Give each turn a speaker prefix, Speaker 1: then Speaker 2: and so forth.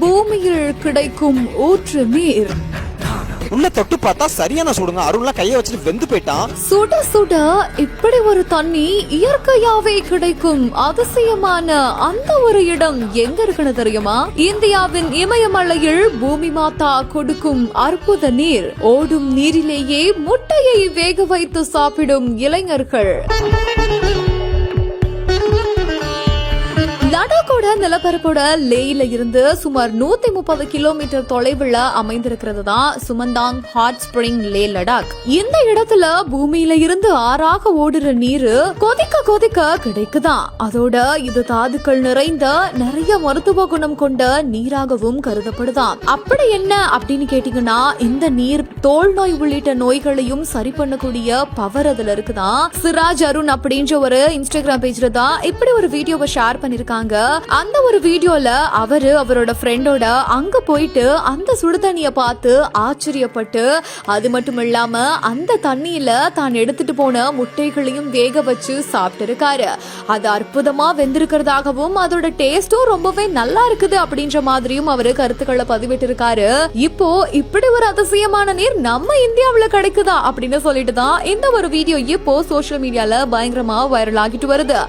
Speaker 1: பூமியில் கிடைக்கும் ஊற்று நீர்.
Speaker 2: உள்ள தொட்டு பார்த்தா சரியான சுடுங்க. அருள்லாம் கையை வச்சுட்டு வெந்து போயிட்டான்.
Speaker 1: சுட சுட இப்படி ஒரு தண்ணி இயற்கையாவே கிடைக்கும் அதிசயமான அந்த ஒரு இடம் எங்க இருக்குன்னு தெரியுமா? இந்தியாவின் இமயமலையில் பூமி மாதா கொடுக்கும் அற்புத நீர். ஓடும் நீரிலேயே முட்டையை வேக வைத்து சாப்பிடும் இளைஞர்கள். லடாக்கோட நிலப்பரப்போட லேயில இருந்து சுமார் 130 கிலோமீட்டர் தொலைவுல அமைந்திருக்கிறது தான் சுமந்தாங் ஹாட் ஸ்பிரிங் லே லடாக். இந்த இடத்துல பூமியில இருந்து ஆறாக ஓடுற நீரு கொதிக்க கொதிக்க கிடைக்குதான். அதோட இது தாதுக்கள் நிறைந்த நிறைய மருத்துவ குணம் கொண்ட நீராகவும் கருதப்படுதாம். அப்படி என்ன அப்படின்னு கேட்டீங்கன்னா, இந்த நீர் தோல் நோய் உள்ளிட்ட நோய்களையும் சரி பண்ணக்கூடிய பவர் அதுல இருக்குதான். சிராஜ் அருண் அப்படின்ற ஒரு இன்ஸ்டாகிராம் பேஜ்ல தான் இப்படி ஒரு வீடியோவை ஷேர் பண்ணிருக்காங்க. அந்த ஒரு வீடியோல அவரோட ஃப்ரெண்டோட அங்க போயிட்டு அந்த சுடு தண்ணிய பார்த்து ஆச்சரியப்பட்டு, அது மட்டும் இல்லாம அந்த தண்ணியில தான் எடுத்துட்டு போன முட்டைகளையும் வேக வச்சு சாப்பிட்டு இருக்காரு. அது அற்புதமா வெந்திருக்கிறதாகவும் அதோட டேஸ்டும் ரொம்பவே நல்லா இருக்குது அப்படின்ற மாதிரியும் அவரு கருத்துக்களை பதிவிட்டு இருக்காரு. இப்போ இப்படி ஒரு அதிசயமான நீர் நம்ம இந்தியாவுல கிடைக்குதா அப்படின்னு சொல்லிட்டு தான் இந்த ஒரு வீடியோ இப்போ சோசியல் மீடியால பயங்கரமா வைரல் ஆகிட்டு வருது.